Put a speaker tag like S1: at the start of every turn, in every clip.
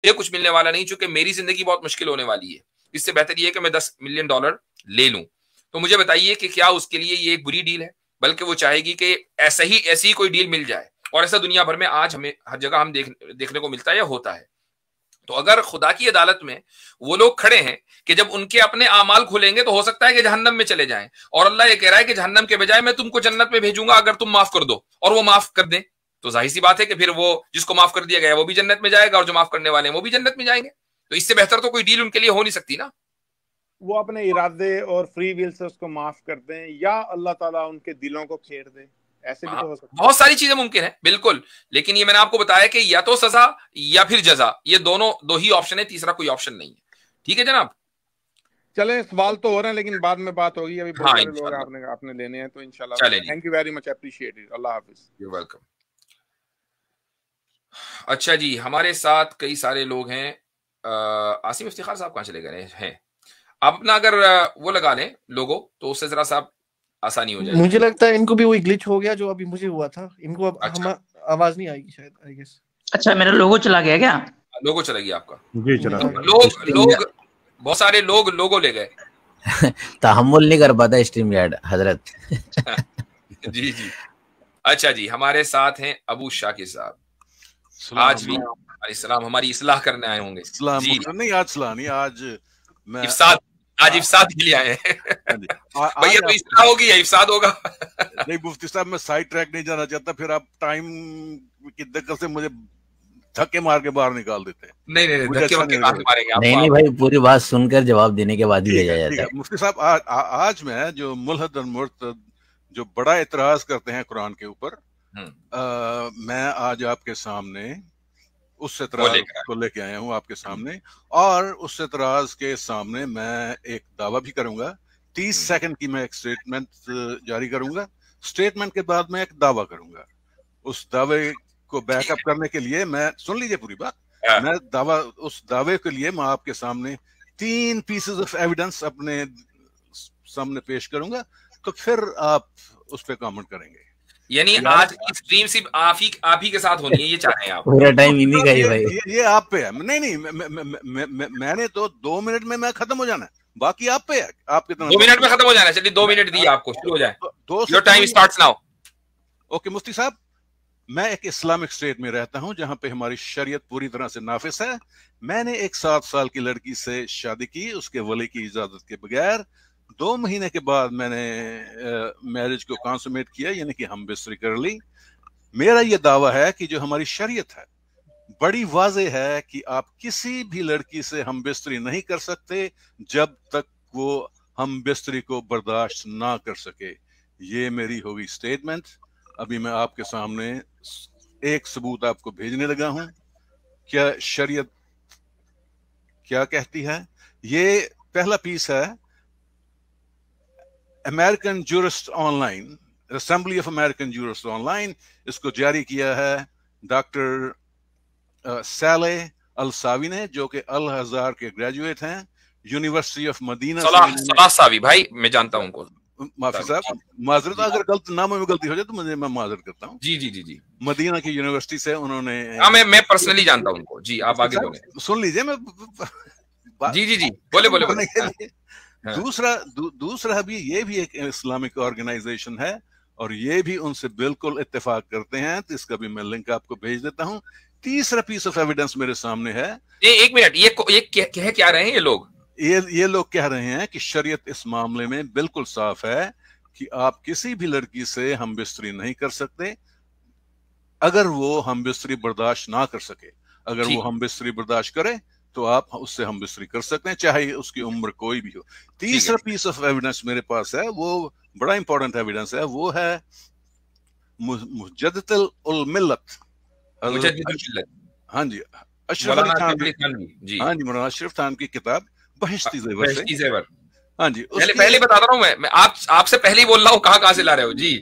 S1: कुछ मिलने वाला नहीं, चूंकि मेरी जिंदगी बहुत मुश्किल होने वाली है, इससे बेहतर ये है कि मैं $10 मिलियन ले लूं। तो मुझे बताइए कि क्या उसके लिए ये एक बुरी डील है? बल्कि वो चाहेगी कि ऐसी ही कोई डील मिल जाए, और ऐसा दुनिया भर में आज हमें हर जगह हम देखने को मिलता है या होता है। तो अगर खुदा की अदालत में वो लोग खड़े हैं कि जब उनके अपने आमाल खुलेंगे तो हो सकता है कि जहन्नम में चले जाएं, और अल्लाह ये कह रहा है कि जहन्नम के बजाय मैं तुमको जन्नत में भेजूंगा अगर तुम माफ कर दो, और वो माफ कर दें, तो जाहिर सी बात है कि फिर वो जिसको माफ कर दिया गया वो भी जन्नत में जाएगा, और जो माफ करने वाले हैं वो भी जन्नत में जाएंगे। तो इससे बेहतर तो कोई डील उनके लिए हो नहीं सकती ना।
S2: वो अपने इरादे और फ्री विल से उसको माफ कर दें, या अल्लाह ताला उनके दिलों को फेर दे, ऐसे भी तो हो सकता है।
S1: बहुत सारी चीजें मुमकिन है, बिल्कुल। लेकिन ये मैंने आपको बताया कि या तो सजा या फिर जजा, ये दो ही ऑप्शन है, तीसरा कोई ऑप्शन नहीं है। ठीक है जनाब।
S2: चले, सवाल तो हो रहे हैं लेकिन बाद में बात होगी, अभी बहुत सारे लोग आपने लेने हैं, तो इंशाल्लाह। Thank you very much, appreciate it. Allah Hafiz.
S1: You welcome. अच्छा जी, हमारे साथ कई सारे लोग हैं। आसिम इफ्तिखार साहब कहाँ चले गए हैं? आप अपना अगर वो लगा लें लोगो, तो उससे जरा सा आसानी हो जाएगी।
S3: मुझे लगता है इनको भी वही ग्लिच हो गया जो अभी मुझे हुआ था, इनको अब हम आवाज नहीं आएगी शायद, आई गेस।
S4: अच्छा, मेरा लोगो चला गया क्या?
S1: लोगो चला गया आपका?
S5: जी चला।
S1: लोग बहुत सारे लोग लोगो ले गए।
S6: तहम्मुल नहीं कर पाता स्ट्रीम यार्ड हजरत।
S1: जी जी। अच्छा जी, हमारे साथ हैं अबू शाकिर साहब। आज भी इस्लाम हमारी इस्लाह करने आए होंगे।
S5: नहीं, आज सलाह नहीं, आज मैं
S1: इफ्साद के लिए आए हैं। भैया तो इस्लाह होगी या इफ्साद होगा?
S5: नहीं मुफ्ती साहब, मैं साइड ट्रैक नहीं जाना चाहता, फिर आप टाइम की दिक्कत से मुझे धक्के मार के बाहर निकाल देते हैं।
S1: नहीं धक्के मारेंगे आप।
S6: नहीं भाई, पूरी बात सुनकर जवाब देने के बाद ही भेजा जाता है।
S5: मुफ्ती साहब, आज मैं जो मुल्हद और मुर्तद जो बड़ा इतराज करते हैं कुरान के ऊपर, मैं आज आपके सामने उस एतराज को लेके आया हूँ आपके सामने, और उस एतराज के सामने मैं एक दावा भी करूंगा। 30 सेकंड की मैं एक स्टेटमेंट जारी करूंगा, स्टेटमेंट के बाद मैं एक दावा करूंगा। उस दावे को बैकअप करने के लिए मैं, सुन लीजिए पूरी बात, मैं उस दावे के लिए मैं आपके सामने 3 पीसेस ऑफ एविडेंस अपने सामने पेश करूंगा, तो फिर आप उस पर कमेंट करेंगे।
S1: यानी आज की स्ट्रीम सिर्फ आप ही के साथ होनी है, ये चाह रहे हैं आप?
S6: पूरा टाइम इन्हीं का ही भाई।
S5: ये आप पे है। नहीं मैंने तो 2 मिनट में मैं खत्म हो जाना है, बाकी आप पे है। आप कितना
S1: 2 मिनट में खत्म हो जाना है? चलिए 2 मिनट दिए आपको, शुरू हो जाए। Your time starts now.
S5: Okay मुफ्ती साहब, मैं एक इस्लामिक स्टेट में रहता हूं जहां पे हमारी शरीयत पूरी तरह से नाफिज है। मैंने एक 7 साल की लड़की से शादी की, उसके वली की इजाजत के बगैर। 2 महीने के बाद मैंने मैरिज को कंसुमेट किया, यानी कि हम बिस्तरी कर ली। मेरा यह दावा है कि जो हमारी शरीयत है बड़ी वाज़ेह है कि आप किसी भी लड़की से हम बिस्तरी नहीं कर सकते जब तक वो हम बिस्तरी को बर्दाश्त ना कर सके। ये मेरी होगी स्टेटमेंट। अभी मैं आपके सामने एक सबूत आपको भेजने लगा हूं। क्या शरीयत क्या कहती है? ये पहला पीस है, American jurist online, assembly of American jurist online. इसको जारी किया है डॉक्टर साले अल-सावी ने, जो कि अल हज़ार के ग्रेजुएट हैं, यूनिवर्सिटी ऑफ मदीना।
S1: सलाह सावी भाई, मैं जानता हूं उनको।
S5: माफी साहब, माजरत, अगर गलत नामों में गलती हो जाए तो मैं माजरत करता हूँ।
S1: जी।
S5: मदीना की यूनिवर्सिटी से उन्होंने,
S1: मैं पर्सनली जानता हूँ उनको। जी आप आगे बोलें।
S5: सुन लीजिए, मैं
S1: जी बोले।
S5: दूसरा भी, ये भी एक इस्लामिक ऑर्गेनाइजेशन है और ये भी उनसे बिल्कुल इत्तेफाक करते हैं, तो इसका भी मैं लिंक आपको भेज देता हूँ। तीसरा पीस ऑफ एविडेंस मेरे सामने है।
S1: एक मिनट, ये कह क्या रहे हैं ये लोग?
S5: ये लोग कह रहे हैं कि शरीयत इस मामले में बिल्कुल साफ है कि आप किसी भी लड़की से हम बिस्तरी नहीं कर सकते अगर वो हम बिस्तरी बर्दाश्त ना कर सके। अगर वो हम बिस्तरी बर्दाश्त करे तो आप उससे हम बिस्तरी कर सकते हैं, चाहे उसकी उम्र कोई भी हो। तीसरा पीस ऑफ एविडेंस मेरे पास है, वो बड़ा इंपॉर्टेंट एविडेंस है, वो है मुजद्दिदुल मिल्लत। हाँ जी, अशरफ अली थानवी। हाँ जी, मौलाना अशरफ थानवी की किताब बहिश्ती ज़ेवर। हाँ जी,
S1: पहले बता रहा हूँ मैं आपसे पहले ही बोल रहा हूँ, कहाँ से ला रहे हो जी?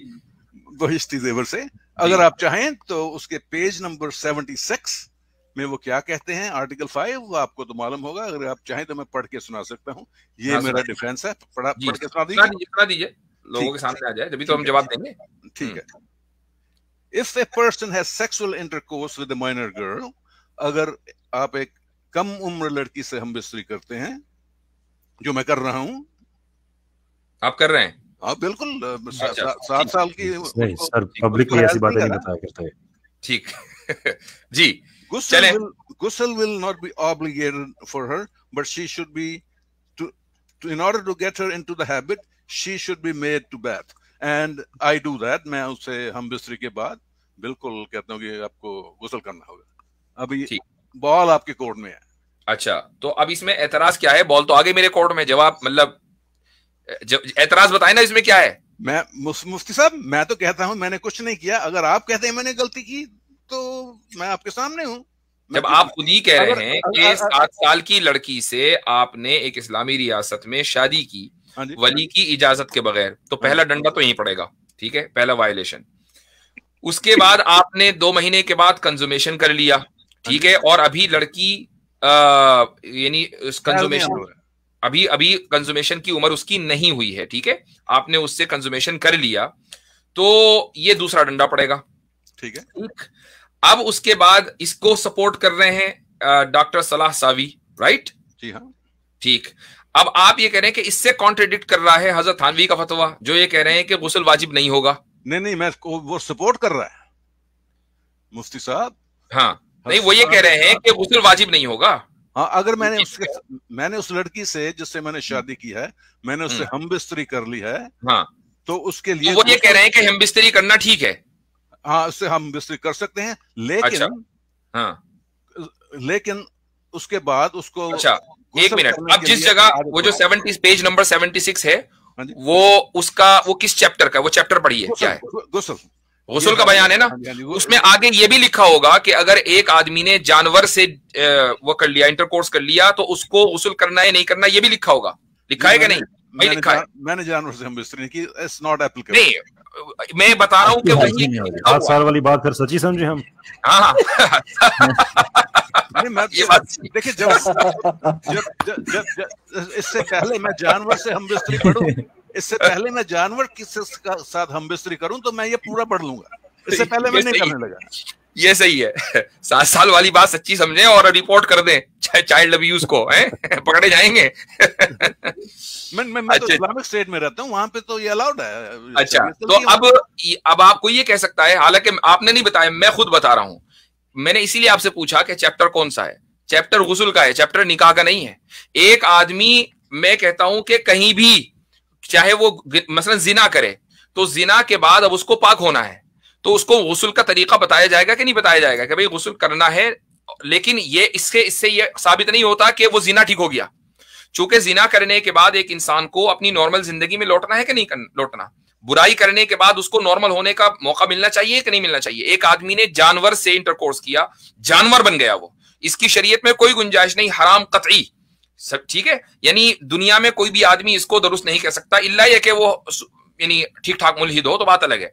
S5: बहिश्ती ज़ेवर से। अगर आप चाहें तो उसके पेज नंबर 76 में वो क्या कहते हैं, आर्टिकल 5, वो आपको तो मालूम होगा। अगर आप चाहें तो मैं पढ़ के सुना सकता हूँ। ये मेरा डिफेंस है, पढ़ के सुना
S1: दीजिए, लोगों के सामने आ जाए, तभी तो हम जवाब देंगे।
S5: ठीक है। If a person has sexual intercourse with a minor girl, अगर आप एक कम उम्र लड़की से हम बिस्तरी करते हैं, जो मैं कर रहा हूं।
S1: आप कर रहे हैं?
S5: आप बिल्कुल 7 साल की।
S7: नहीं सर, पब्लिकली ऐसी बातें नहीं बताया करते।
S1: ठीक जी।
S5: Ghusl will not be obligated for her, but she should be in order to get her into the habit, she should be made to bath, and I do that. मैं उससे हम बिस्तरी के बाद बिल्कुल कहता हूँ कि आपको गुस्ल करना होगा। अभी बॉल आपके कोर्ट में है।
S1: अच्छा, तो अब इसमें एतराज क्या है? बॉल तो आगे मेरे कोर्ट में, जवाब मतलब एतराज बताए ना इसमें क्या है।
S5: मैं मुफ्ती साहब, मैं तो कहता हूं मैंने कुछ नहीं किया। अगर आप कहते हैं मैंने गलती की तो मैं आपके सामने हूं।
S1: जब आप खुद ही कह रहे हैं कि 7 साल की लड़की से आपने एक इस्लामी रियासत में शादी की वली की इजाजत के बगैर, तो पहला डंडा तो यहीं पड़ेगा, ठीक है, पहला वायलेशन। उसके बाद आपने 2 महीने के बाद कंजुमेशन कर लिया, ठीक है, और अभी लड़की यानी कंजुमेशन अभी कंजुमेशन की उम्र उसकी नहीं हुई है, ठीक है, आपने उससे कंजुमेशन कर लिया, तो ये दूसरा डंडा पड़ेगा,
S5: ठीक है।
S1: ठीक, अब उसके बाद इसको सपोर्ट कर रहे हैं डॉक्टर सलाह सावी, राइट?
S5: जी हाँ,
S1: ठीक। अब आप ये कह रहे हैं कि इससे कॉन्ट्रडिक्ट कर रहा है हजरत थानवी का फतवा, जो ये कह रहे हैं कि गुस्ल वाजिब नहीं होगा।
S5: नहीं, मैं वो सपोर्ट कर रहा है मुफ्ती साहब।
S1: हाँ, नहीं, वो ये कह रहे हैं कि गुस्ल वाजिब नहीं होगा।
S5: हाँ, अगर मैंने उस लड़की से जिससे मैंने शादी की है, मैंने उससे हम बिस्तरी कर ली है,
S1: हाँ,
S5: तो उसके लिए
S1: तो वो ये कह रहे हैं कि हम बिस्तरी करना ठीक है।
S5: हाँ, उससे हम बिस्तरी कर सकते हैं, लेकिन
S1: अच्छा, हाँ,
S5: लेकिन उसके बाद उसको।
S1: अच्छा, एक मिनट, अब जिस जगह वो जो 70 पेज नंबर 76 है, वो उसका वो किस चैप्टर का, वो चैप्टर पढ़िए, क्या है? गुस्ल का बयान है ना। उसमें आगे ये भी लिखा होगा कि अगर एक आदमी ने जानवर से वो कर लिया, इंटरकोर्स कर लिया, तो उसको गुस्ल करना है नहीं करना, ये भी लिखा होगा। लिखा है कि नहीं? भाई लिखा है।
S5: मैंने जानवर से हम बिस्तरी नहीं की, इट्स नॉट एप्लीकेबल।
S1: नहीं, मैं बता रहा हूँ कि वही
S7: 7 साल वाली बात फिर सच्ची समझे हम।
S1: हाँ
S5: ये बात देखिए, जब इससे पहले मैं जानवर से हम बिस्तरी पढ़ूं, इससे पहले मैं जानवर किसके साथ हम बिस्तरी करूं, तो मैं ये पूरा पढ़ लूंगा। इससे पहले मैं नहीं करने लगा। ये
S1: सही है। 7 साल वाली बात सच्ची समझे और रिपोर्ट कर दें चाइल्ड अब्यूज को, पकड़े जाएंगे।
S5: मैं तो इस्लामिक स्टेट में रहता हूँ, वहां पे तो ये अलाउड है।
S1: अच्छा, तो अब आपको ये कह सकता है, हालांकि आपने नहीं बताया, मैं खुद बता रहा हूं। मैंने इसीलिए आपसे पूछा कि चैप्टर कौन सा है। चैप्टर गुस्ल का है, चैप्टर निकाह का नहीं है। एक आदमी, मैं कहता हूं कि कहीं भी चाहे वो मसलन जिना करे, तो जिना के बाद अब उसको पाक होना है, तो उसको गुस्ल का तरीका बताया जाएगा कि नहीं बताया जाएगा कि भाई गुस्ल करना है। लेकिन ये इससे ये साबित नहीं होता कि वो जिना ठीक हो गया, चूंकि जिना करने के बाद एक इंसान को अपनी नॉर्मल जिंदगी में लौटना है कि नहीं लौटना। बुराई करने के बाद उसको नॉर्मल होने का मौका मिलना चाहिए कि नहीं मिलना चाहिए। एक आदमी ने जानवर से इंटरकोर्स किया, जानवर बन गया वो, इसकी शरीयत में कोई गुंजाइश नहीं, हराम कतई, सब ठीक है। यानी दुनिया में कोई भी आदमी इसको दुरुस्त नहीं कह सकता, इल्ला ये कि वो यानी ठीक ठाक मुल्हिद हो, तो बात अलग है।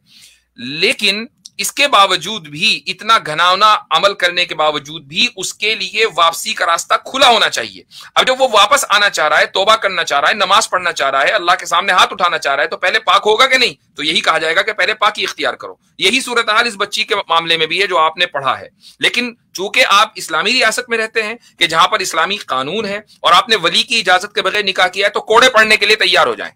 S1: लेकिन इसके बावजूद भी, इतना घनावना अमल करने के बावजूद भी, उसके लिए वापसी का रास्ता खुला होना चाहिए। अब जब वो वापस आना चाह रहा है, तौबा करना चाह रहा है, नमाज पढ़ना चाह रहा है, अल्लाह के सामने हाथ उठाना चाह रहा है, तो पहले पाक होगा कि नहीं? तो यही कहा जाएगा कि पहले पाकी इख्तियार करो। यही सूरत हाल इस बच्ची के मामले में भी है जो आपने पढ़ा है। लेकिन चूंकि आप इस्लामी रियासत में रहते हैं कि जहां पर इस्लामी कानून है, और आपने वली की इजाजत के बगैर निकाह किया है, तो कोड़े पढ़ने के लिए तैयार हो जाए।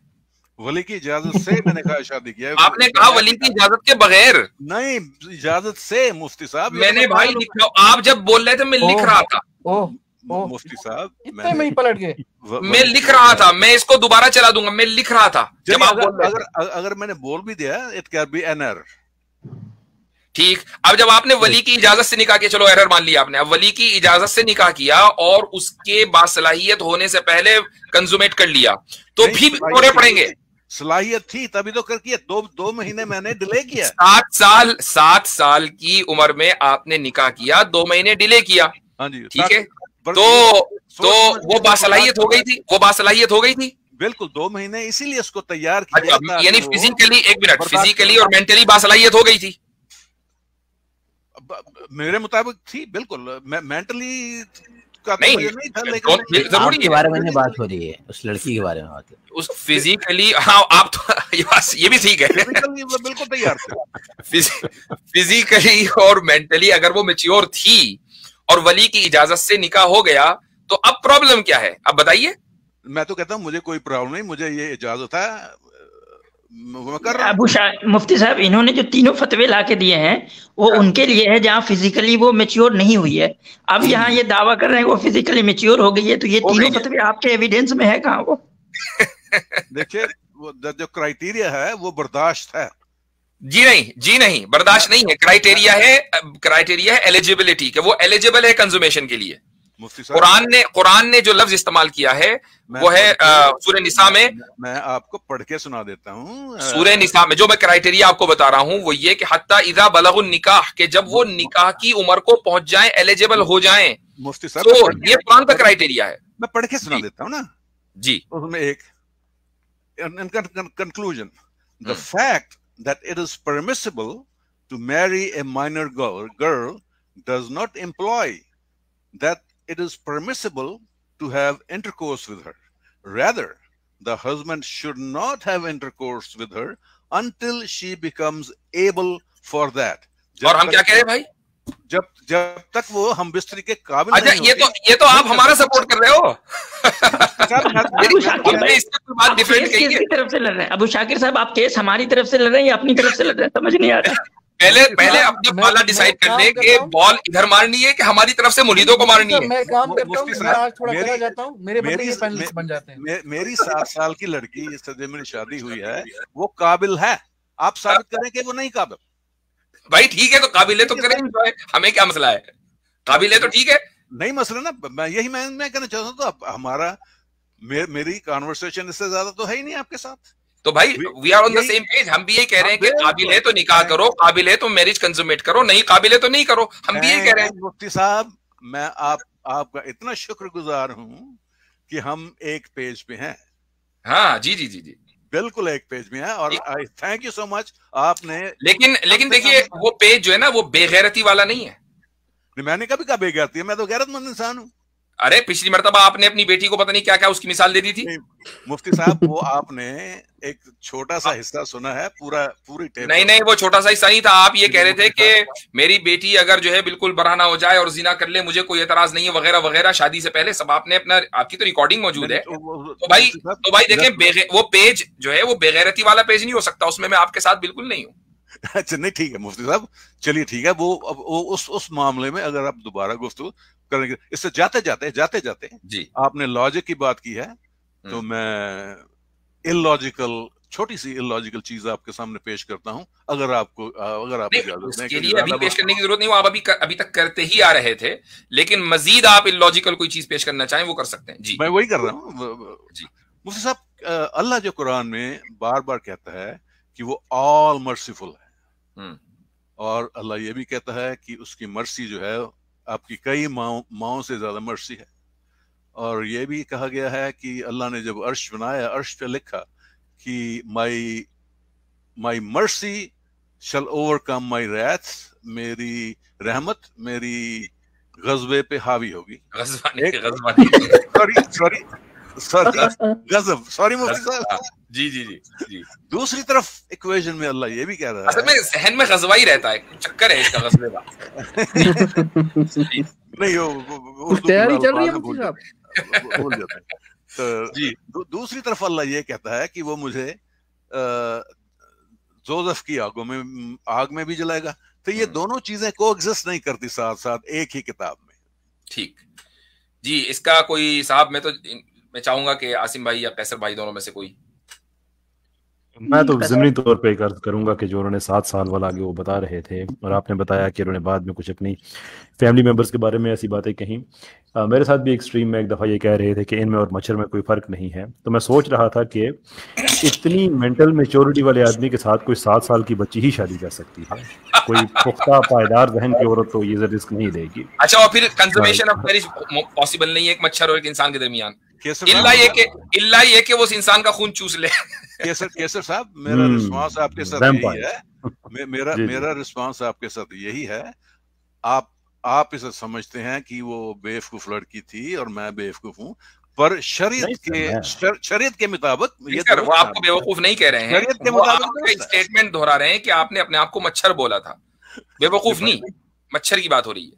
S5: वली की इजाजत से मैंने कहा शादी किया है।
S1: आपने कहा वली की इजाजत के बगैर
S5: नहीं, इजाजत से मुफ्ती साहब।
S1: मैंने भाई लिखा, आप जब बोल रहे थे मैं लिख रहा था।
S5: मुफ्ती साहब
S3: इतने में ही पलट गए।
S1: मैं लिख रहा था, मैं इसको दोबारा चला दूंगा, मैं लिख रहा था जब आप
S5: अगर मैंने बोल भी दिया, it can be an error.
S1: ठीक, अब जब आपने वली की इजाजत से निकाह किया, चलो एरर मान लिया आपने, अब वली की इजाजत से निकाह किया और उसके बासलाहियत होने से पहले कंजुमेट कर लिया, तो भी कोड़े पड़ेंगे।
S5: सलाहियत थी तभी तो कर किया। दो महीने मैंने डिले किया।
S1: 7 साल की उम्र में आपने निकाह किया, 2 महीने डिले किया।
S5: हाँ जी,
S1: ठीक है, तो वो बासलाहियत हो गई थी, वो बासलाहियत हो गई थी।
S5: बिल्कुल, 2 महीने इसीलिए उसको तैयार किया।
S1: यानी फिजिकली, एक मिनट, फिजिकली और मेंटली बासलाहियत हो गई थी
S5: मेरे मुताबिक थी। बिल्कुल, मेंटली का
S1: नहीं
S5: था, लेकिन
S6: जरूरी के बारे में बात हो रही है, उस लड़की के बारे में बात है।
S1: उस फिजिकली, हाँ, आप तो ये भी ठीक है,
S5: बिल्कुल तैयार थे।
S1: फिजिकली और मेंटली अगर वो मैच्योर थी और वली की इजाजत से निकाह हो गया, तो अब प्रॉब्लम क्या है? अब बताइए।
S5: मैं तो कहता हूं मुझे कोई प्रॉब्लम नहीं, मुझे ये इजाजत है,
S4: मुफ्ती साहब इन्होंने जो तीनों फतवे लाके दिए हैं वो उनके लिए है जहाँ फिजिकली वो मैच्योर नहीं हुई है। अब यहाँ ये दावा कर रहे हैं वो फिजिकली मैच्योर हो गई है, तो ये तीनों फतवे आपके एविडेंस में है कहाँ वो?
S5: देखिए वो जो क्राइटेरिया है वो बर्दाश्त है।
S1: जी नहीं, बर्दाश्त नहीं है। क्राइटेरिया है एलिजिबिलिटी, कि वो एलिजिबल है कंज्यूमेशन के लिए। कुरान ने जो लफ्ज इस्तेमाल किया है वो है सूरह निसा में।
S5: मैं आपको पढ़ के सुना देता हूँ।
S1: सूरह निसा में जो मैं क्राइटेरिया आपको बता रहा हूँ वो ये कि हत्ता इज़ा बलगुन निकाह, के जब वो निकाह की उम्र को पहुंच जाएं, एलिजिबल हो जाएं,
S5: मुफ्ती साहब
S1: तो ये कुरान का क्राइटेरिया है।
S5: मैं पढ़ के सुना देता हूँ ना
S1: जी।
S5: उसमें एक conclusion, the fact that it is permissible to marry a minor girl does not imply that it is permissible to have intercourse with her. Rather, the husband should not have intercourse with her until she becomes able for that.
S1: और हम क्या कह रहे हैं भाई?
S5: जब तक वो हम बिस्तरी के काबिल
S1: अच्छा,
S5: नहीं
S1: ये तो आप हमारा सपोर्ट कर रहे हो।
S4: बात डिफरेंट की तरफ से लड़ रहे हैं अबू शाकिर साहब, आप केस हमारी तरफ से लड़ रहे हैं या अपनी तरफ से लड़ रहे हैं, समझ नहीं आ रहा।
S1: पहले अपना पाला डिसाइड कर ले कि बॉल इधर मारनी है कि हमारी तरफ से मुरीदों को मारनी है।
S3: मैं काम करता हूँ, मैं आज थोड़ा चला जाता हूँ, मेरे बदले ये पैनलिस्ट बन जाते हैं।
S5: मेरी 7 साल की लड़की जिससे मेरी शादी हुई है वो काबिल है, आप साबित करें कि वो नहीं काबिल।
S1: भाई ठीक है, तो काबिल है तो करें, हमें क्या मसला है? काबिल है तो ठीक है,
S5: नहीं मसला ना। मैं कहना चाहता हूँ तो हमारा मेरी कॉन्वर्सेशन इससे ज्यादा तो है ही नहीं आपके साथ।
S1: तो भाई we are on the same page. हम भी यही कह रहे हैं कि काबिल है तो निकाह करो, काबिल है तो मैरिज कंज्यूमेट करो, नहीं काबिल है तो नहीं करो। हम भी यही कह रहे हैं।
S5: मुफ्ती साहब मैं आपका इतना शुक्रगुजार हूँ कि हम एक पेज पे हैं।
S1: हाँ जी जी जी जी,
S5: बिल्कुल एक पेज में है और आई थैंक यू सो मच आपने।
S1: लेकिन देखिए वो पेज जो है ना वो बेगैरती वाला नहीं है।
S5: मैंने कभी कहा बेगैरती है, मैं तो गैरतमंद इंसान हूँ।
S1: अरे पिछली मर्तबा आपने अपनी बेटी को पता नहीं क्या क्या उसकी मिसाल दे दी थी।
S5: मुफ्ती साहब वो आपने एक छोटा सा हिस्सा सुना है, पूरी टेप
S1: नहीं वो छोटा सा हिस्सा नहीं था। आप ये कह रहे थे कि मेरी बेटी अगर जो है बिल्कुल बरहना हो जाए और जिना कर ले, मुझे कोई एतराज नहीं है वगैरह वगैरह, शादी से पहले सब आपने अपना, आपकी तो रिकॉर्डिंग मौजूद है। तो भाई देखें, वो पेज जो है वो बेगैरती वाला पेज नहीं हो सकता, उसमें मैं आपके साथ बिल्कुल नहीं हूँ।
S5: अच्छा नहीं ठीक है मुफ्ती साहब, चलिए ठीक है। वो उस मामले में अगर आप दोबारा गुफ्तगू करेंगे, इससे जाते जाते
S1: जी
S5: आपने लॉजिक की बात की है, तो मैं छोटी सी इलॉजिकल चीज आपके सामने पेश करता हूं। अगर आप
S1: इसके लिए अभी पेश करने की जरूरत नहीं, वो आप अभी तक करते ही आ रहे थे, लेकिन मजीद आप इलॉजिकल कोई चीज पेश करना चाहें वो कर सकते हैं। जी
S5: मैं वही कर रहा हूँ जी। मुफ्ती साहब अल्लाह जो कुरान में बार बार कहता है कि वो ऑल मर्सीफुल है, और अल्लाह ये भी कहता है कि उसकी मर्सी जो है आपकी कई माओं से ज्यादा मर्सी है। और ये भी कहा गया है कि अल्लाह ने जब अर्श बनाया, अर्श पे लिखा कि माई मर्सी शल ओवरकम माई रैथ, मेरी रहमत मेरी गज़बे पे हावी होगी। सॉरी मुफ्ती साहब।
S1: जी
S5: दूसरी तरफ इक्वेशन में अल्लाह ये भी कह रहा है,
S1: असल में सहन में गज़वा ही रहता है, चक्कर है इसका गज़बे का।
S5: नहीं
S3: तैयारी चल रही है मुफ्ती साहब,
S5: भूल जाते हैं। तो जी दूसरी तरफ अल्लाह ये कहता है कि वो मुझे जोज़फ की आग में भी जलाएगा। तो ये दोनों चीजें कोएग्जिस्ट नहीं करती साथ साथ एक ही किताब में।
S1: ठीक जी, इसका कोई साहब मैं चाहूंगा कि आसिम भाई या कैसर भाई दोनों में से कोई।
S7: मैं तो ज़मीनी तौर पे एक अर्ज करूंगा कि जो उन्होंने 7 साल वाला आगे वो बता रहे थे, और आपने बताया कि उन्होंने बाद में कुछ अपनी फैमिली मेंबर्स के बारे में ऐसी बातें कहीं। मेरे साथ भी एक्सट्रीम में एक दफ़ा ये कह रहे थे कि इनमें और मच्छर में कोई फ़र्क नहीं है। तो मैं सोच रहा था कि इतनी मेंटल मेच्योरिटी वाले आदमी के साथ कोई 7 साल की बच्ची ही शादी कर सकती है, कोई पुख्ता पायदार जहन की औरत तो ये रिस्क नहीं लेगी। अच्छा, और फिर कंजर्वेशन ऑफ मैरिज पॉसिबल नहीं है एक मच्छर और एक इंसान के दरमियान, इल्ला ये कि वो उस इंसान का खून चूस ले।
S5: केसर साहब मेरा रिस्पांस आपके साथ यही है, मेरा रिस्पांस आपके साथ यही है। आप इसे समझते हैं कि वो बेवकूफ लड़की थी और मैं बेवकूफ हूँ, पर शरीयत के मुताबिक
S1: वो आपको बेवकूफ नहीं कह रहे हैं, शरीयत के मुताबिक स्टेटमेंट दोहरा रहे हैं कि आपने अपने आप को मच्छर बोला था, बेवकूफ नहीं, मच्छर की बात हो रही है।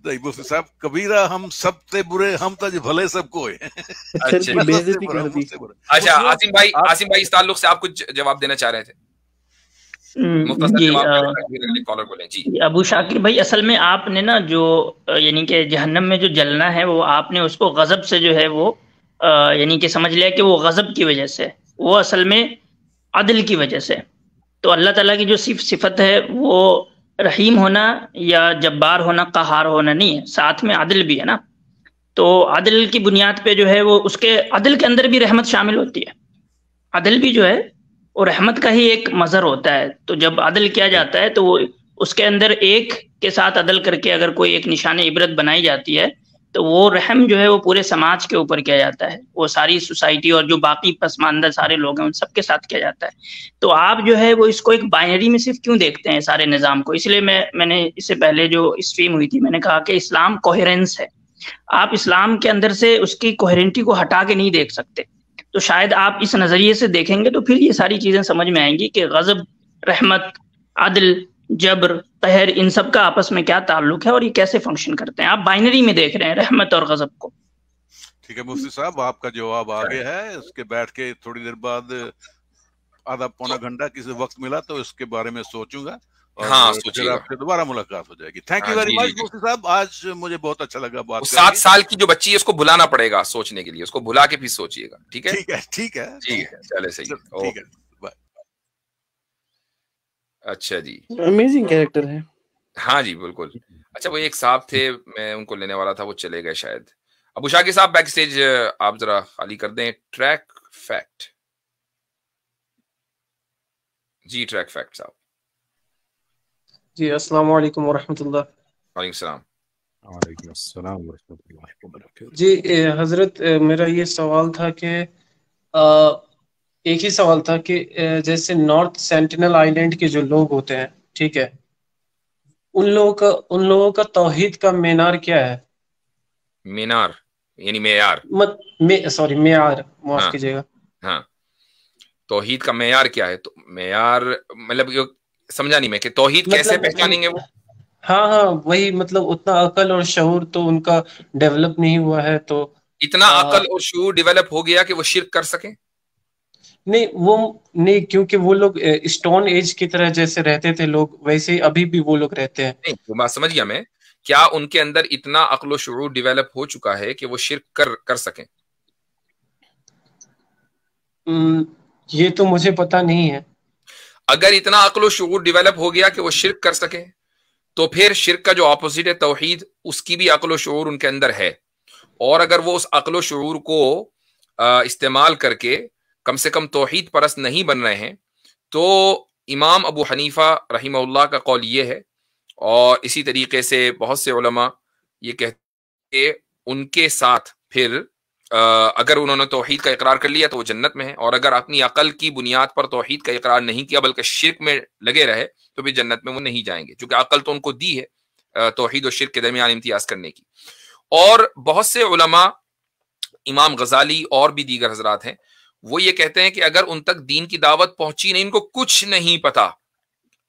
S5: नहीं मुफ्ती साहब, कबीरा हम सबसे बुरे, हम तो भले सबको है।
S1: अच्छा आसिम भाई इस ताल्लुक से आप कुछ जवाब देना चाह रहे थे?
S4: जी अबू शाकिर भाई, असल में आपने ना जो यानी कि जहन्नम में जो जलना है वो आपने उसको गजब से जो है वो यानी कि समझ लिया कि वो गजब की वजह से, वो असल में अदल की वजह से। तो अल्लाह ताला की जो सिफत है वो रहीम होना या जब्बार होना, कहार होना नहीं है, साथ में अदल भी है ना। तो अदल की बुनियाद पे जो है वो उसके अदल के अंदर भी रहमत शामिल होती है। अदल भी जो है वो रहमत का ही एक मजहर होता है। तो जब अदल किया जाता है तो वो उसके अंदर एक के साथ अदल करके अगर कोई एक निशान इबरत बनाई जाती है तो वो रहम जो है वो पूरे समाज के ऊपर किया जाता है, वो सारी सोसाइटी और जो बाकी पसमानदा सारे लोग हैं उन सबके साथ किया जाता है। तो आप जो है वो इसको एक बाइनरी में सिर्फ क्यों देखते हैं सारे निज़ाम को? इसलिए मैंने इससे पहले जो स्ट्रीम हुई थी मैंने कहा कि इस्लाम कोहेरेंस है। आप इस्लाम के अंदर से उसकी कोहेरेंटी को हटा के नहीं देख सकते। तो शायद आप इस नजरिए से देखेंगे तो फिर ये सारी चीजें समझ में आएंगी कि गजब, रहमत, अदल, जबर, कहर, इन सब का आपस में क्या ताल्लुक है और ये कैसे फंक्शन करते हैं। आप बाइनरी में देख रहे हैं रहमत और गजब को।
S5: ठीक है मुफ्ती साहब, आपका जवाब आ गया है। उसके बैठ के थोड़ी देर बाद आधा पौना घंटा किसी वक्त मिला तो इसके बारे में सोचूंगा और फिर आपसे दोबारा मुलाकात हो जाएगी। थैंक यू वेरी मच मुफ्ती साहब, आज मुझे बहुत अच्छा लगा बात।
S1: 7 साल की जो बच्ची है उसको भुलाना पड़ेगा सोचने के लिए, उसको भुला के फिर सोचिएगा। ठीक है
S5: ठीक है
S1: चले सही, ठीक है, बाय। अच्छा जी,
S3: अमेजिंग कैरेक्टर है।
S1: हाँ जी बिल्कुल। अच्छा वो एक साहब थे, मैं उनको लेने वाला था, वो चले गए शायद। अबू शाकिर साहब बैक स्टेज आप जरा खाली कर दें। ट्रैक फैक्ट जी, ट्रैक फैक्ट साहब
S8: जी। अस्सलाम वालेकुम वरहमतुल्लाह।
S1: वालेकुम सलाम।
S7: वालेकुम अस्सलाम वरहमतुल्लाहि वबरकातुहू।
S8: जी हजरत, मेरा ये सवाल था कि एक ही सवाल था कि जैसे नॉर्थ सेंटिनल आइलैंड के जो लोग होते हैं, ठीक है, उन लोगों का तौहीद का मीनार क्या है?
S1: मीनार यानी मेयार,
S8: सॉरी मेयार, माफ कीजिएगा।
S1: हाँ, तौहीद का मेयार क्या है? तो मेयार मतलब समझा नहीं मैं कि तौहीद मतलब, कैसे पहचानेंगे वो?
S8: हाँ वही, मतलब उतना अकल और शऊर तो उनका डेवलप नहीं हुआ है। तो
S1: इतना अकल और शऊर डेवलप हो गया कि वो शिर्क कर सके?
S8: नहीं, क्योंकि वो लोग स्टोन एज की तरह जैसे रहते थे लोग, वैसे अभी भी वो लोग रहते हैं।
S1: नहीं वो बात समझ गया मैं। क्या उनके अंदर इतना अक्ल और शऊर डेवलप हो चुका है कि वो शिर्क कर सकें?
S8: ये तो मुझे पता नहीं है।
S1: अगर इतना अक्ल और शऊर डेवलप हो गया कि वो शिर्क कर सके तो फिर शिर्क का जो ऑपोजिट है तौहीद, उसकी भी अक्ल और शऊर उनके अंदर है। और अगर वो उस अक्ल और शऊर को इस्तेमाल करके कम से कम तौहीद परस्त नहीं बन रहे हैं तो इमाम अबू हनीफा रहिमहुल्लाह का कौल ये है, और इसी तरीके से बहुत से उलमा ये कहते हैं उनके साथ फिर अगर उन्होंने तौहीद का इकरार कर लिया तो वो जन्नत में है, और अगर अपनी अकल की बुनियाद पर तौहीद का इकरार नहीं किया बल्कि शिर्क में लगे रहे तो भी जन्नत में वो नहीं जाएंगे, क्योंकि अकल तो उनको दी है तौहीद और शिर्क के दरमियान इम्तियाज करने की। और बहुत से उलमा, इमाम गजाली और भी दीगर हजरात हैं, वो ये कहते हैं कि अगर उन तक दीन की दावत पहुंची नहीं, इनको कुछ नहीं पता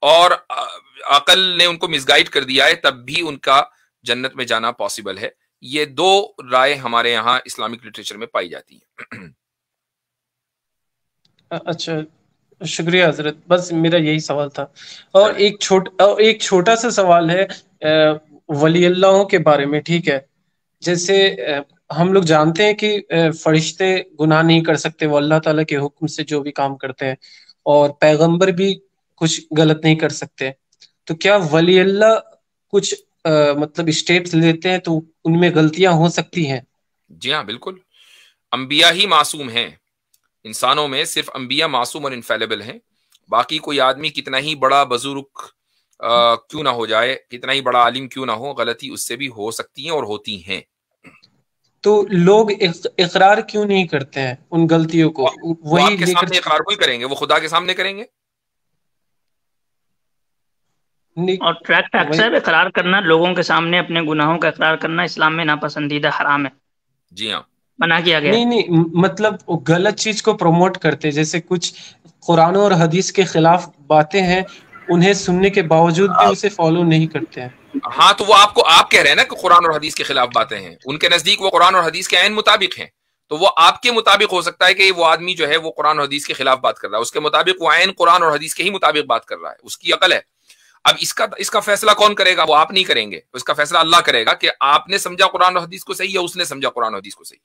S1: और अकल ने उनको मिसगाइड कर दिया है, तब भी उनका जन्नत में जाना पॉसिबल है। ये 2 राय हमारे यहाँ इस्लामिक लिटरेचर में पाई जाती है।
S8: अच्छा, शुक्रिया हजरत, बस मेरा यही सवाल था। और एक छोटा सा सवाल है वली अल्लाहों के बारे में, ठीक है। जैसे हम लोग जानते हैं कि फरिश्ते गुनाह नहीं कर सकते, वो अल्लाह ताला के हुक्म से जो भी काम करते हैं, और पैगंबर भी कुछ गलत नहीं कर सकते। तो क्या वली अल्लाह कुछ मतलब स्टेप्स लेते हैं तो उनमें गलतियां हो सकती हैं?
S1: जी हाँ बिल्कुल, अंबिया ही मासूम हैं। इंसानों में सिर्फ अंबिया मासूम और इनफेलेबल हैं। बाकी कोई आदमी कितना ही बड़ा बुजुर्ग क्यों ना हो जाए, कितना ही बड़ा आलिम क्यों ना हो, गलती उससे भी हो सकती है और होती हैं।
S8: तो लोग इकरार क्यों नहीं करते हैं उन गलतियों को?
S1: वही आपके सामने इकरार कोई करेंगे, वो खुदा के सामने करेंगे।
S4: और ट्रैक साहब, इकरार करना, लोगों के सामने अपने गुनाहों का इकरार करना इस्लाम में नापसंदीदा, हराम है।
S1: जी हाँ,
S8: मना किया गया। नहीं, मतलब गलत चीज को प्रमोट करते, जैसे कुछ कुरान और हदीस के खिलाफ बातें हैं, उन्हें सुनने के बावजूद भी उसे फॉलो नहीं करते हैं।
S1: हाँ, तो वो आपको आप कह रहे हैं ना कि कुरान और हदीस के खिलाफ बातें हैं, उनके नजदीक वो कुरान और हदीस के ऐन मुताबिक हैं, तो वो आपके मुताबिक हो सकता है कि वो आदमी जो है वो कुरान और हदीस के खिलाफ बात कर रहा है, उसके मुताबिक वो ऐन कुरान और हदीस के ही मुताबिक बात कर रहा है, उसकी अकल है। अब इसका फैसला कौन करेगा? वो आप नहीं करेंगे, उसका फैसला अल्लाह करेगा कि आपने समझा कुरान और हदीस को सही या उसने समझा कुरान और हदीस को सही।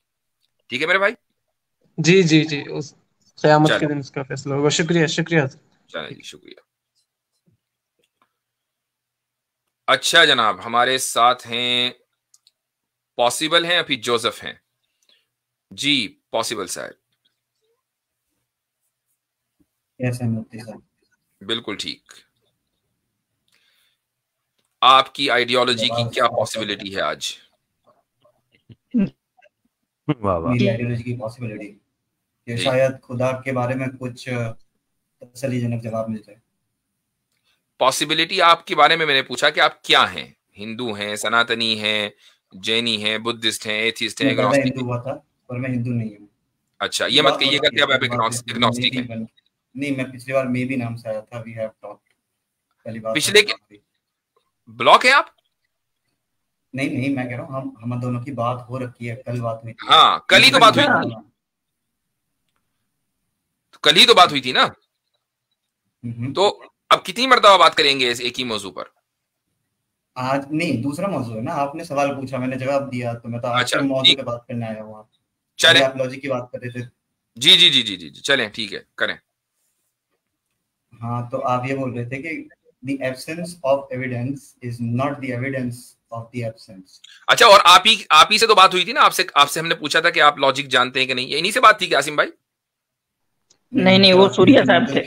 S1: ठीक है मेरे भाई?
S8: जी जी जी, उस क़यामत के दिन उसका फैसला होगा। शुक्रिया शुक्रिया।
S1: चलिए जी, शुक्रिया। अच्छा जनाब, हमारे साथ हैं पॉसिबल हैं, अभी जोसेफ हैं जी। पॉसिबल साहब,
S9: कैसे मुफ्ती साहब?
S1: बिल्कुल ठीक। आपकी आइडियोलॉजी की क्या पॉसिबिलिटी है आज?
S9: मेरी आइडियोलॉजी की पॉसिबिलिटी कि शायद खुदा के बारे में कुछ तसल्लीजनक जवाब मिल जाए।
S1: पॉसिबिलिटी आपके बारे में मैंने पूछा कि आप क्या हैं? हिंदू हैं, सनातनी हैं, जैनी हैं, बुद्धिस्ट हैं, एथिस्ट हैं,
S9: एग्नोस्टिक? हिंदू हुआ था पर मैं हिंदू नहीं हूँ।
S1: अच्छा, ये मत कहिएगा कि अब आप एग्नोस्टिक हैं।
S9: नहीं, मैं पिछली बार मे भी नाम से आया था। वी हैव टॉक्ड पहली बार।
S1: पिछले ब्लॉक है आप?
S9: नहीं, मैं कह रहा हूँ हम दोनों की बात हो रखी है, कल बात हुई थी।
S1: हाँ, कल ही तो बात हुई थी, कल ही तो बात हुई थी ना। तो अब कितनी मर्तबा बात करेंगे इस एक ही मौजू पर?
S9: आज नहीं, दूसरा मौजू है ना। आपने सवाल पूछा, मैंने जवाब दिया, तो मैं तो आज के मौजू पे बात करने आया हूँ।
S1: चले,
S9: आप लॉजिक की बात कर रहे थे।
S1: जी जी जी जी जी, चलें, ठीक है, करें।
S9: हाँ, तो आप ये बोल रहे थे कि the absence of evidence is not the evidence of the absence।
S1: अच्छा, और आप ही से तो बात हुई थी ना, आपसे हमने पूछा था कि आप लॉजिक जानते हैं कि नहीं, इन्हीं से बात थी क्या आसिम भाई?
S4: नहीं, वो सूर्या साहब थे।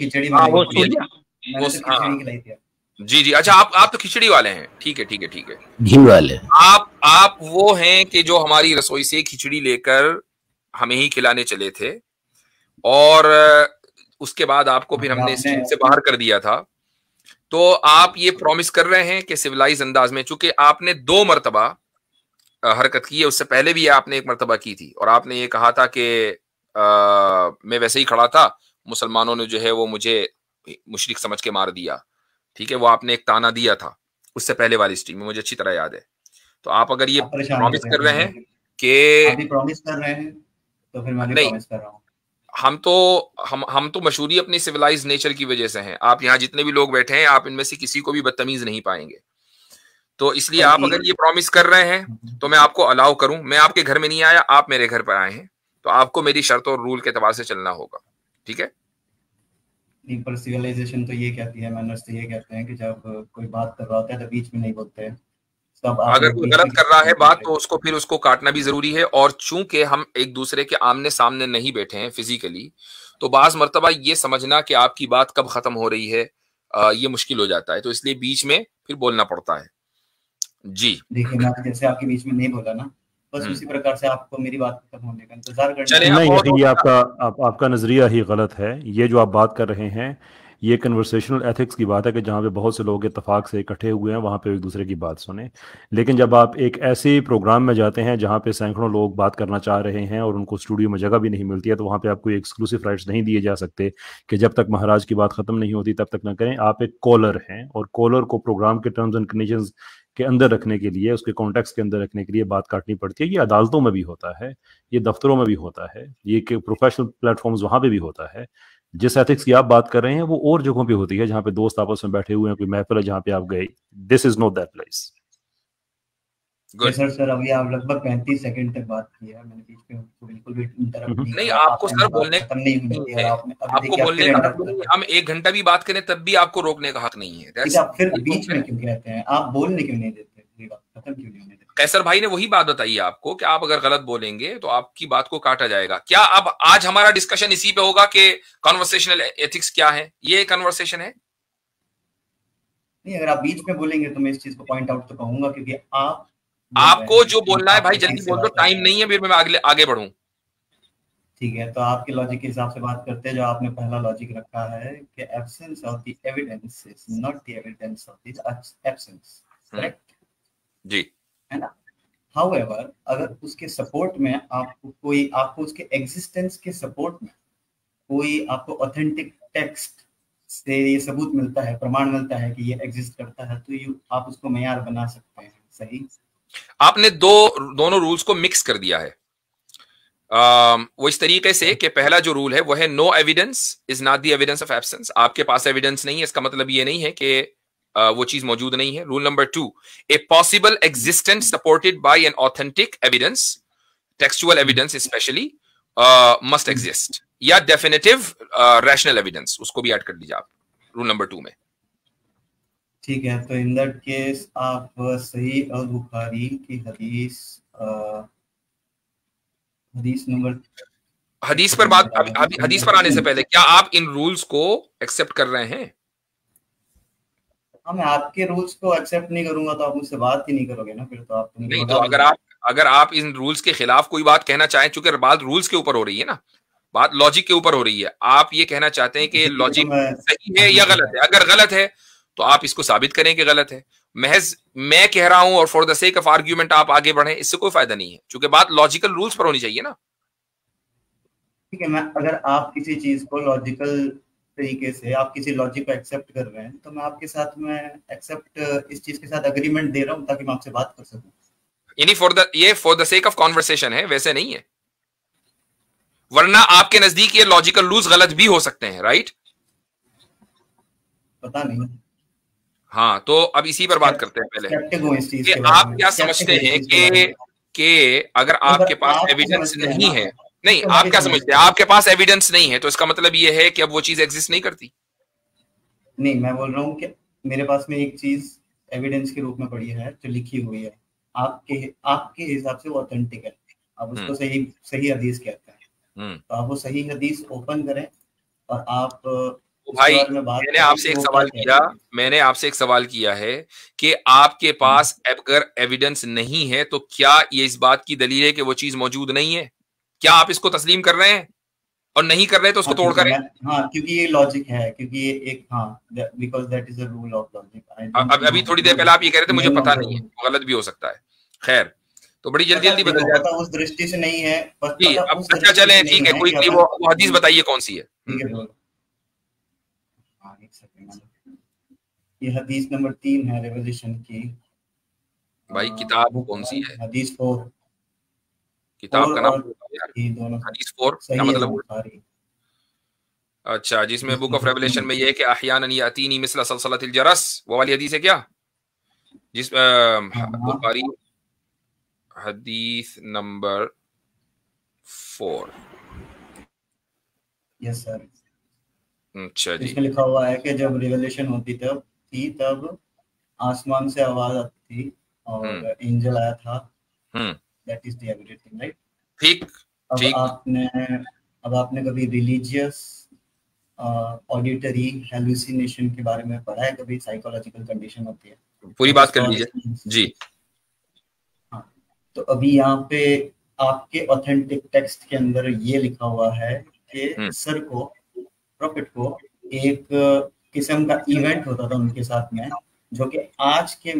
S4: वो सूर्या,
S1: जी जी। अच्छा, आप तो खिचड़ी वाले हैं। ठीक है ठीक है ठीक है,
S6: घी वाले।
S1: आप वो हैं कि जो हमारी रसोई से खिचड़ी लेकर हमें ही खिलाने चले थे, और उसके बाद आपको फिर हमने स्ट्रीम से बाहर कर दिया था। तो आप ये प्रॉमिस कर रहे हैं कि सिविलाइज अंदाज में, चूंकि आपने 2 मरतबा हरकत की है, उससे पहले भी आपने 1 मरतबा की थी, और आपने ये कहा था कि मैं वैसे ही खड़ा था, मुसलमानों ने जो है वो मुझे मुशरिक समझ के मार दिया। ठीक है, वो आपने एक ताना दिया था उससे पहले वाली स्ट्रीम में, मुझे अच्छी तरह याद है। तो आप अगर ये प्रॉमिस कर रहे हैं कि
S9: प्रॉमिस कर रहे हैं, तो फिर मैं प्रॉमिस कर रहा हूं।
S1: हम तो मशहूरी अपनी सिविलाइज नेचर की वजह से हैं। आप यहाँ जितने भी लोग बैठे हैं, आप इनमें से किसी को भी बदतमीज नहीं पाएंगे। तो इसलिए आप अगर ये प्रॉमिस कर रहे हैं तो मैं आपको अलाउ करूं। मैं आपके घर में नहीं आया, आप मेरे घर पर आए हैं, तो आपको मेरी शर्त और रूल के एतबार से चलना होगा। ठीक है?
S9: पर सिविलाइजेशन तो ये कहती है, मैनर्स तो ये कहते हैं कि जब कोई बात कर रहा होता है तो बीच में नहीं बोलते हैं।
S1: अगर कोई गलत कर रहा है बात, तो उसको काटना भी जरूरी है। और चूंकि हम एक दूसरे के आमने सामने नहीं बैठे हैं फिजिकली, तो बाज मर्तबा ये समझना कि आपकी बात कब खत्म हो रही है ये मुश्किल हो जाता है, तो इसलिए बीच में फिर बोलना पड़ता है। जी
S9: देखिए, मैं जैसे आपके बीच में नहीं बोला ना, बस उसी प्रकार से आपको मेरी बात खत्म होने का इंतजार करना है।
S7: नहीं, ये आपका नजरिया ही गलत है। ये जो आप बात कर रहे हैं, ये कन्वर्सेशनल एथिक्स की बात है कि जहाँ पे बहुत से लोग इत्तेफाक से इकट्ठे हुए हैं, वहाँ पे एक दूसरे की बात सुने। लेकिन जब आप एक ऐसे प्रोग्राम में जाते हैं जहाँ पे सैकड़ों लोग बात करना चाह रहे हैं और उनको स्टूडियो में जगह भी नहीं मिलती है, तो वहाँ पे आपको एक्सक्लूसिव राइट्स नहीं दिए जा सकते कि जब तक महाराज की बात खत्म नहीं होती तब तक ना करें। आप एक कॉलर हैं, और कॉलर को प्रोग्राम के टर्म्स एंड कंडीशंस के अंदर रखने के लिए, उसके कॉन्टेक्स्ट के अंदर रखने के लिए बात काटनी पड़ती है। ये अदालतों में भी होता है, ये दफ्तरों में भी होता है, ये प्रोफेशनल प्लेटफॉर्म्स वहाँ पे भी होता है। जिस एथिक्स की आप बात कर रहे हैं वो और जगहों पे होती है, जहाँ पे दोस्त आपस में बैठे हुए हैं, कोई महफिल है जहाँ पे आप गए। This is not that place.
S9: Sir अभी आप लगभग 35 सेकंड तक बात की है, मैंने बीच में बिल्कुल भी इंटरप्ट
S1: नहीं। आपको सर बोलने हम 1 घंटा भी बात करें तब भी आपको रोकने का हक नहीं है।
S9: आप फिर बीच में क्यों कहते हैं? आप बोलने क्यों नहीं देते? खत्म क्यों नहीं होने देते?
S1: कैसर भाई ने वही बात बताई आपको कि आप अगर गलत बोलेंगे तो आपकी बात को काटा जाएगा। क्या अब आज हमारा डिस्कशन इसी पे होगा कि कन्वर्सेशनल एथिक्स क्या है? ये कन्वर्सेशन है।
S9: नहीं, अगर आप बीच में बोलेंगे तो मैं इस चीज को पॉइंट आउट तो कहूंगा, क्योंकि
S1: आपको जो बोलना है भाई जल्दी बोल दो, टाइम नहीं है फिर मैं आगे बढ़ूं।
S9: ठीक है, तो आपके लॉजिक के हिसाब से बात करते हैं। जो आपने पहला लॉजिक रखा है कि absence of the evidence is not the evidence of the absence, correct?
S1: जी,
S9: है ना? हाउएवर, अगर उसके सपोर्ट में आपको उसके एग्जिस्टेंस के सपोर्ट में कोई आपको ऑथेंटिक टेक्स्ट से ये सबूत मिलता है, प्रमाण मिलता है कि ये एग्जिस्ट करता है, तो आप उसको मेयार बना सकते हैं। सही,
S1: आपने दोनों रूल्स को मिक्स कर दिया है। वो इस तरीके से कि पहला जो रूल है वो है no evidence is not the evidence of absence. आपके पास एविडेंस नहीं है, इसका मतलब ये नहीं है कि वो चीज मौजूद नहीं है। Rule number 2, a possible existence supported by an authentic evidence, textual evidence specially, must exist, या डेफिनेटिव रैशनल एविडेंस, उसको भी ऐड कर लीजिए आप रूल नंबर 2 में।
S9: ठीक है, तो इन दैट केस आप सही अल बुखारी की हदीस नंबर,
S1: हदीस पर बात, हदीस पर आने से पहले क्या आप इन रूल्स को एक्सेप्ट कर रहे हैं?
S9: हाँ, मैं आपके रूल्स को एक्सेप्ट नहीं करूंगा तो आप मुझसे बात ही नहीं करोगे ना, फिर तो आप
S1: नहीं। तो अगर आप इन रूल्स के खिलाफ कोई बात कहना चाहें, चूंकि बात रूल्स के ऊपर हो रही है ना, बात लॉजिक के ऊपर हो रही है, आप ये कहना चाहते हैं कि लॉजिक सही है या गलत है। अगर गलत है तो आप इसको साबित करें कि गलत है। महज मैं कह रहा हूं और for the sake of argument आप आगे बढ़े, इससे कोई फायदा नहीं है, क्योंकि बात लॉजिकल रूल्स पर होनी चाहिए ना।
S9: ठीक है, मैं अगर आप किसी चीज को लॉजिकल तरीके से, आप किसी लॉजिक को एक्सेप्ट कर रहे हैं, तो मैं आपके साथ में एक्सेप्ट इस चीज के साथ एग्रीमेंट दे रहा हूं ताकि मैं आपसे बात कर सकूं।
S1: यानी for the sake of conversation है, वैसे नहीं है। वरना आपके नजदीक ये लॉजिकल रूल्स गलत भी हो सकते हैं, राइट?
S9: पता नहीं।
S1: हाँ, तो अब इसी पर बात करते हैं पहले कि आप क्या समझते हैं कि अगर आपके पास एविडेंस नहीं है, नहीं, आप क्या समझते हैं, आपके पास एविडेंस नहीं है तो इसका मतलब ये है कि अब वो चीज एग्जिस्ट नहीं करती?
S9: नहीं, मैं बोल रहा हूँ कि मेरे पास में एक चीज एविडेंस के रूप में पड़ी है जो लिखी हुई है, आपके हिसाब से वो ऑथेंटिक है, आप उसको सही हदीस कहते हैं, तो आप वो सही हदीस ओपन करें और आप
S1: भाई, मैंने आपसे एक सवाल किया है कि आपके पास अगर एविडेंस नहीं है तो क्या ये इस बात की दलील है कि वो चीज मौजूद नहीं है? क्या आप इसको तस्लीम कर रहे हैं? और नहीं कर रहे तो उसको तोड़ करें।
S9: हाँ, क्योंकि ये लॉजिक है, क्योंकि ये एक, हाँ, because that is a rule of logic.
S1: अभी थोड़ी देर पहले आप ये कह रहे थे मुझे पता नहीं है, गलत भी हो सकता है। खैर, तो बड़ी जल्दी बदल जाता है,
S9: उस दृष्टि से नहीं है।
S1: अब अच्छा चले, ठीक है, कोई वो हदीस बताइए कौन सी है।
S9: ये हदीस नंबर 3 है रेवल्यूशन की।
S1: भाई किताब कौन सी है?
S9: हदीस 4।
S1: किताब का नाम हदीस 4 क्या मतलब? अच्छा, जिसमें बुक ऑफ रेवलेशन में ये है कि अहयानन यातीनी मिस्ल सलसलतिल जरस, वो वाली हदीस है क्या? जिस बुखारी हदीस नंबर 4।
S9: Yes sir.
S1: अच्छा जी,
S9: इसमें लिखा हुआ है कि जब रिवलेशन होती तब आसमान से आवाज आती थी और एंजल आया था। That is the everything, right?
S1: ठीक।
S9: अब आपने कभी रिलीजियस ऑडिटरी हेलुसिनेशन के बारे में पढ़ा है? कभी साइकोलॉजिकल कंडीशन होती है,
S1: पूरी बात कर लीजिए जी।
S9: हाँ, तो अभी यहाँ पे आपके ऑथेंटिक टेक्स्ट के अंदर ये लिखा हुआ है कि सर को, प्रॉफिट को, एक किस्म का इवेंट होता था उनके साथ में, जो कि आज के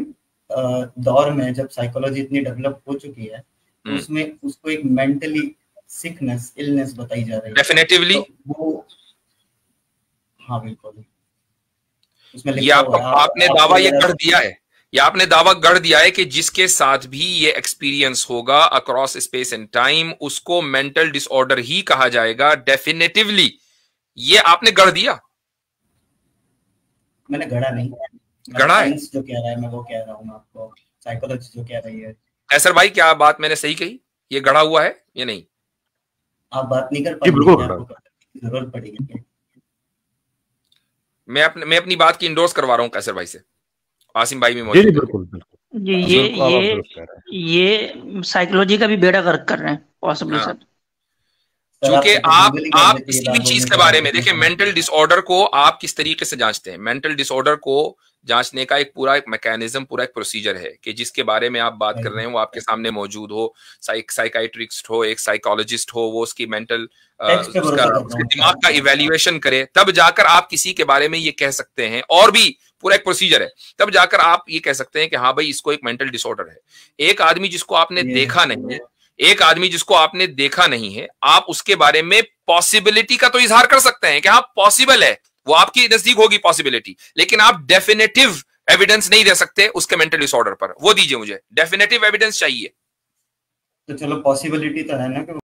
S9: दौर में जब साइकोलॉजी इतनी डेवलप हो चुकी है तो उसमें उसको एक मेंटली सिकनेस, इलनेस बताई जा रही है।
S1: डेफिनेटिवली
S9: तो वो, हाँ बिल्कुल, उसमें
S1: ये आपने दावा ये गढ़ दिया है, या आपने दावा गढ़ दिया है कि जिसके साथ भी ये एक्सपीरियंस होगा अक्रॉस स्पेस एंड टाइम उसको मेंटल डिसऑर्डर ही कहा जाएगा डेफिनेटिवली। ये आपने गढ़ दिया?
S9: मैंने गढ़ा नहीं,
S1: गढ़ा है
S9: जो कह रहा है, मैं वो कह रहा हूँ आपको, साइकोलॉजी जो कह रही है।
S1: कैसर भाई, क्या बात मैंने सही कही? ये गढ़ा हुआ है या नहीं?
S9: आप बात नहीं कर पाएंगे, जरूरत पड़ेगी।
S1: मैं अपनी बात की इंडोर्स करवा रहा हूँ कैसर भाई से। आसिम भाई भी मौजूद है।
S7: बिल्कुल
S4: ये साइकोलॉजी का भी बेड़ा गर्क कर रहे हैं पॉसिबली सर।
S1: क्योंकि आप किसी भी चीज के बारे में देखिए, मेंटल डिसऑर्डर को आप किस तरीके से जांचते हैं? मेंटल डिसऑर्डर को जांचने का एक पूरा मैकेनिज्म, पूरा एक प्रोसीजर है कि जिसके बारे में आप बात कर रहे हैं वो आपके सामने मौजूद हो, साइकाइट्रिस्ट हो, एक साइकोलॉजिस्ट हो, वो उसकी मेंटल उसके दिमाग का इवैल्यूएशन करे, तब जाकर आप किसी के बारे में ये कह सकते हैं। और भी पूरा एक प्रोसीजर है, तब जाकर आप ये कह सकते हैं कि हाँ भाई इसको एक मेंटल डिसऑर्डर है। एक आदमी जिसको आपने देखा नहीं है, एक आदमी जिसको आपने देखा नहीं है, आप उसके बारे में पॉसिबिलिटी का तो इजहार कर सकते हैं कि हाँ पॉसिबल है, वो आपकी नजदीक होगी पॉसिबिलिटी, लेकिन आप डेफिनेटिव एविडेंस नहीं दे सकते उसके मेंटल डिसऑर्डर पर। वो दीजिए, मुझे डेफिनेटिव एविडेंस चाहिए।
S9: तो चलो पॉसिबिलिटी तो है ना कि